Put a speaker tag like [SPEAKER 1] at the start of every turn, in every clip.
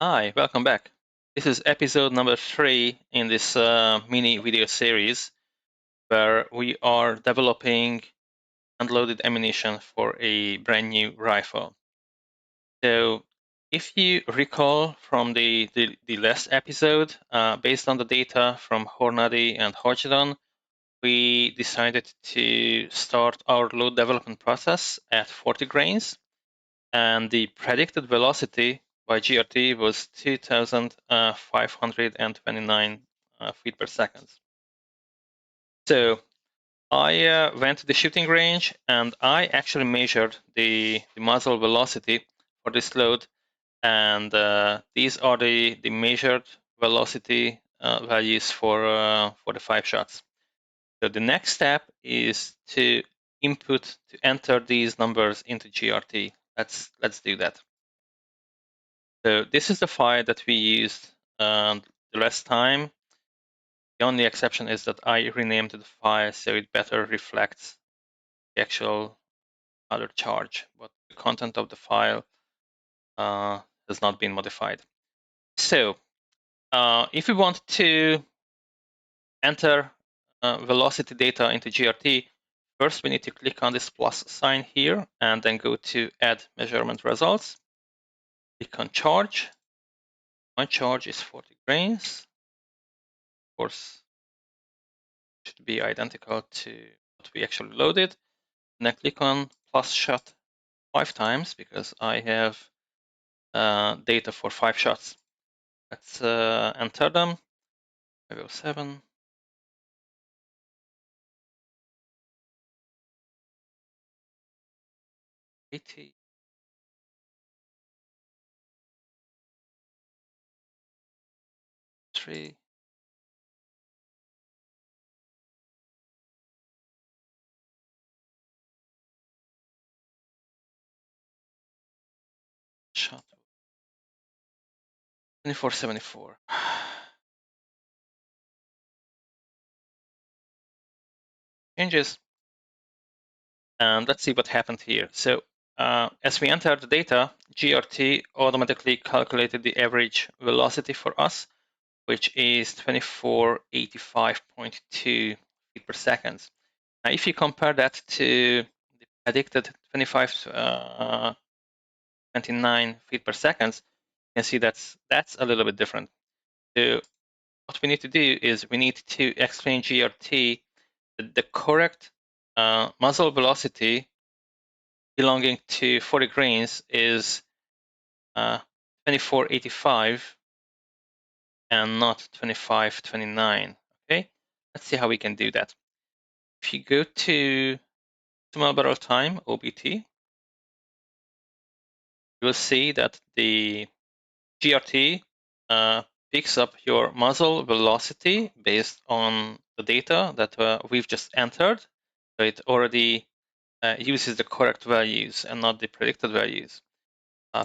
[SPEAKER 1] Hi, welcome back. This is episode number 3 in this mini video series where we are developing hand-loaded ammunition for a brand new rifle. So if you recall from the last episode, based on the data from Hornady and Hodgdon, we decided to start our load development process at 40 grains, and the predicted velocity by GRT was 2,529 feet per second. So I went to the shooting range and I actually measured the muzzle velocity for this load, and these are the measured velocity values for the 5 shots. So the next step is to enter these numbers into GRT. Let's do that. So this is the file that we used the last time. The only exception is that I renamed the file so it better reflects the actual other charge, but the content of the file has not been modified. So if we want to enter velocity data into GRT, first we need to click on this plus sign here and then go to Add Measurement Results. Click on Charge. My charge is 40 grains. Of course, should be identical to what we actually loaded. And I click on plus shot 5 times because I have data for 5 shots. Let's enter them. 507. 80. Three. Shot 2474. Changes. And let's see what happened here. So as we entered the data, GRT automatically calculated the average velocity for us, which is 2485.2 feet per second. Now, if you compare that to the predicted 29 feet per second, you can see that's a little bit different. So what we need to do is we need to explain GRT that the correct muzzle velocity belonging to 40 grains is 2485 and not 2529. Okay, let's see how we can do that. If you go to small barrel time, OBT, you'll see that the GRT picks up your muzzle velocity based on the data that we've just entered. So it already uses the correct values and not the predicted values.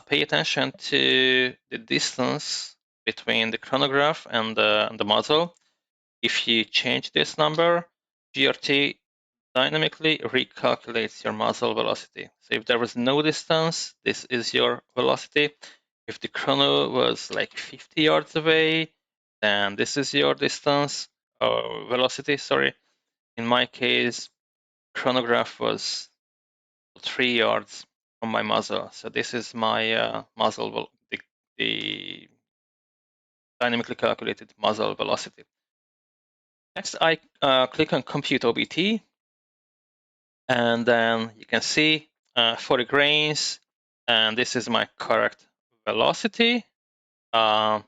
[SPEAKER 1] Pay attention to the distance between the chronograph and the muzzle. If you change this number, GRT dynamically recalculates your muzzle velocity. So if there was no distance, this is your velocity. If the chrono was like 50 yards away, then this is your distance or velocity, sorry. In my case, chronograph was 3 yards from my muzzle. So this is my muzzle, the dynamically calculated muzzle velocity. Next, I click on Compute OBT, and then you can see 40 grains, and this is my correct velocity. And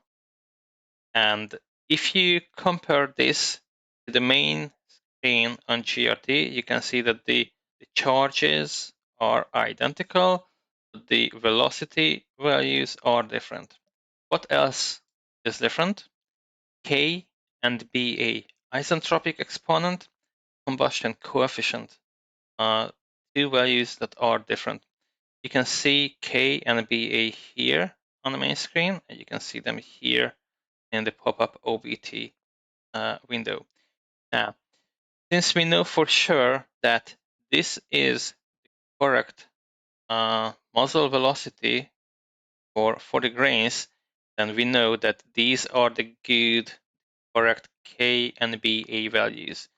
[SPEAKER 1] if you compare this to the main screen on GRT, you can see that the charges are identical, but the velocity values are different. What else is different? K and BA, isentropic exponent, combustion coefficient, two values that are different. You can see K and BA here on the main screen, and you can see them here in the pop-up OBT window. Now, since we know for sure that this is the correct muzzle velocity for 40 grains, then we know that these are the good, correct K and BA values.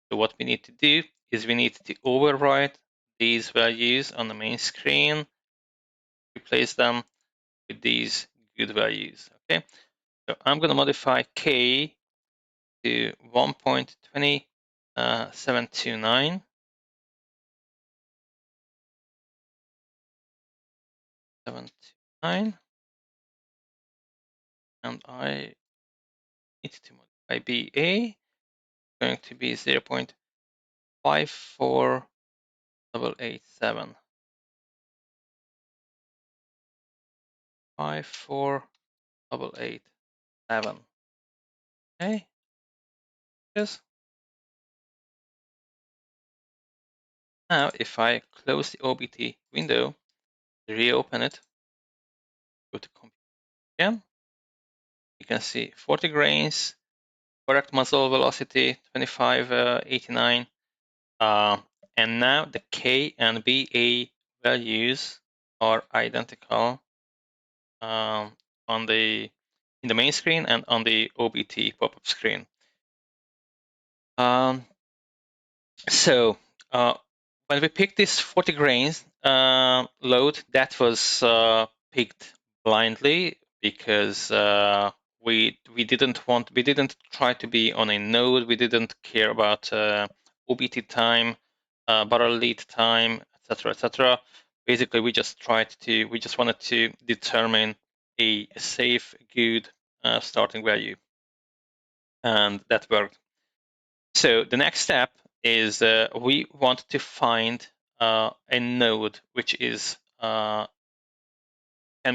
[SPEAKER 1] So what we need to do is we need to overwrite these values on the main screen, replace them with these good values. Okay, so I'm going to modify K to 1.2729. And I need to modify BA, going to be 0.54887. 54887. Okay, yes. Now, if I close the OBT window, reopen it, go to compute again, you can see 40 grains, correct muzzle velocity 2589, and now the K and BA values are identical on the in the main screen and on the OBT pop-up screen. So when we picked this 40 grains load, that was picked blindly because we didn't try to be on a node. We didn't care about OBT time, barrel lead time, etc., etc. Basically, we just wanted to determine a safe, good starting value, and that worked. So the next step is we want to find a node which is can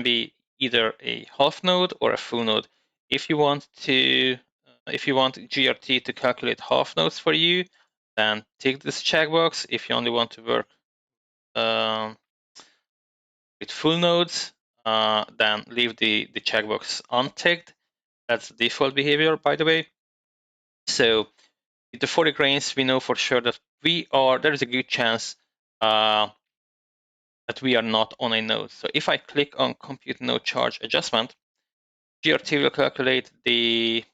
[SPEAKER 1] be either a half node or a full node. If you want GRT to calculate half nodes for you, then tick this checkbox. If you only want to work with full nodes, then leave the checkbox unticked. That's the default behavior, by the way. So with the 40 grains, we know for sure that there is a good chance that we are not on a node. So if I click on compute node charge adjustment, GRT will calculate the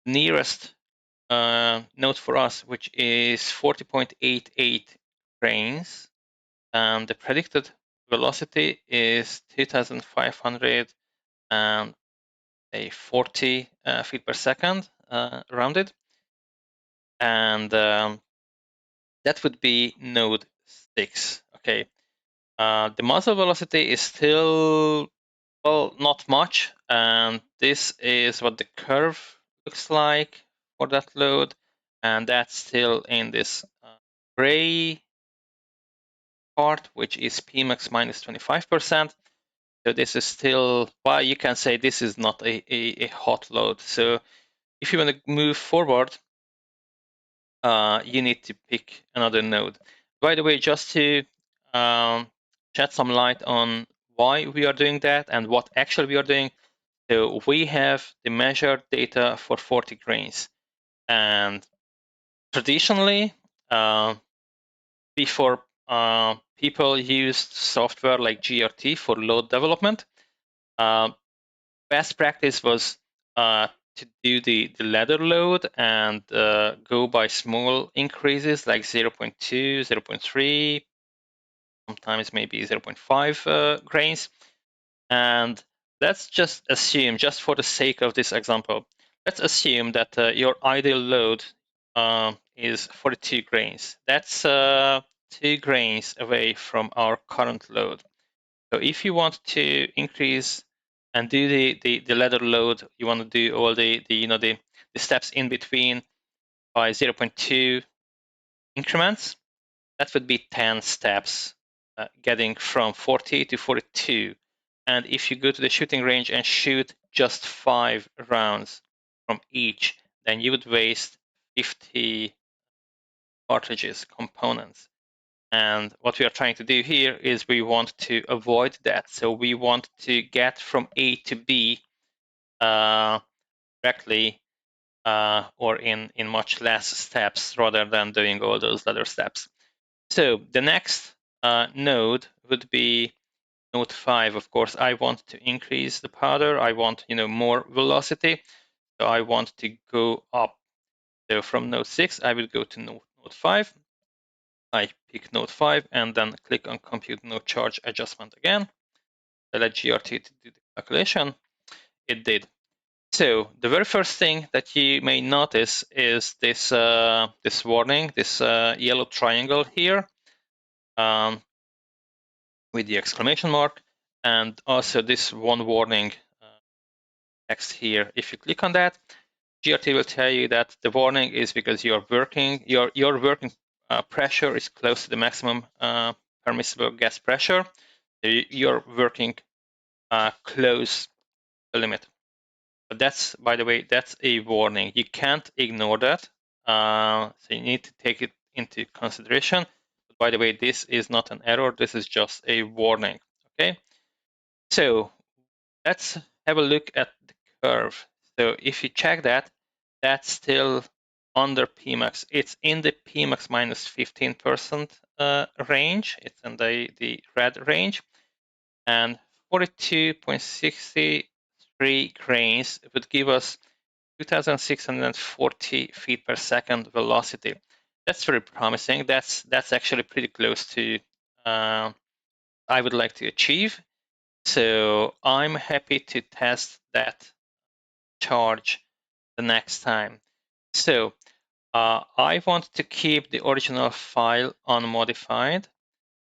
[SPEAKER 1] nearest node for us, which is 40.88 grains, and the predicted velocity is 2,540 feet per second, rounded, and that would be node 6. Okay, the muzzle velocity is still, well, not much, and this is what the curve looks like for that load, and that's still in this gray part, which is Pmax minus 25%. So this is still, well, you can say this is not a hot load. So if you want to move forward, you need to pick another node. By the way, just to shed some light on why we are doing that and what actually we are doing. So we have the measured data for 40 grains. And traditionally, before people used software like GRT for load development, best practice was to do the ladder load and go by small increases like 0.2, 0.3, sometimes maybe 0.5 grains. And let's just assume, just for the sake of this example, let's assume that your ideal load is 42 grains. That's 2 grains away from our current load. So if you want to increase and do the ladder load, you want to do all the steps in between by 0.2 increments. That would be 10 steps, getting from 40 to 42. And if you go to the shooting range and shoot just 5 rounds from each, then you would waste 50 cartridges, components. And what we are trying to do here is we want to avoid that. So we want to get from A to B directly or in much less steps rather than doing all those other steps. So the next node would be node 5, of course, I want to increase the powder. I want, more velocity. So I want to go up. So from node 6, I will go to node 5. I pick node 5 and then click on compute node charge adjustment again. I let GRT to do the calculation. It did. So the very first thing that you may notice is this this warning, this yellow triangle here with the exclamation mark, and also this one warning text here. If you click on that, GRT will tell you that the warning is because your working pressure is close to the maximum permissible gas pressure. So you're working close to the limit. But that's, by the way, that's a warning. You can't ignore that. So you need to take it into consideration. But by the way, this is not an error. This is just a warning. Okay. So let's have a look at the curve. So if you check that, that's still under Pmax. It's in the Pmax minus 15% range. It's in the red range. And 42.63 grains would give us 2,640 feet per second velocity. That's very promising. That's actually pretty close to I would like to achieve. So I'm happy to test that charge the next time. So I want to keep the original file unmodified,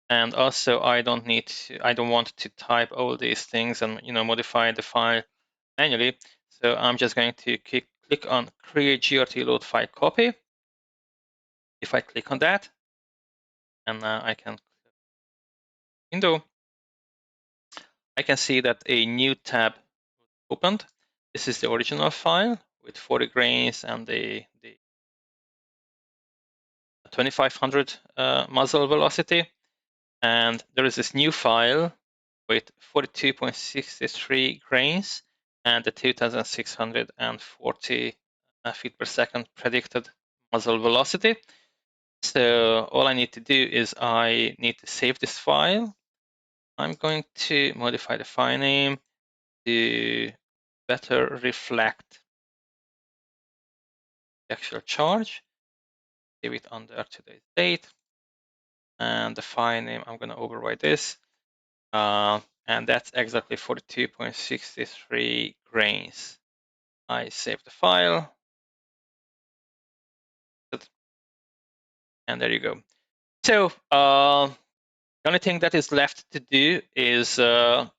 [SPEAKER 1] and also I don't want to type all these things and modify the file manually. So I'm just going to click on create GRT load file copy. If I click on that, and I can window, I can see that a new tab opened. This is the original file with 40 grains and the 2500 muzzle velocity. And there is this new file with 42.63 grains and the 2640 feet per second predicted muzzle velocity. So all I need to do is I need to save this file. I'm going to modify the file name to better reflect the actual charge. Give it under today's date. And the file name, I'm going to override this. And that's exactly 42.63 grains. I save the file. And there you go. So the only thing that is left to do is load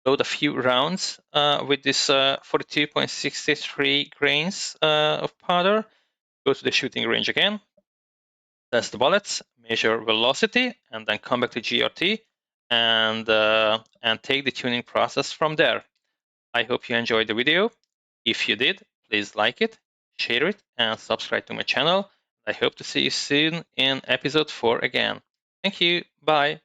[SPEAKER 1] a few rounds with this 42.63 grains of powder. Go to the shooting range again. Test the bullets, measure velocity, and then come back to GRT and take the tuning process from there. I hope you enjoyed the video. If you did, please like it, share it, and subscribe to my channel. I hope to see you soon in episode 4 again. Thank you. Bye.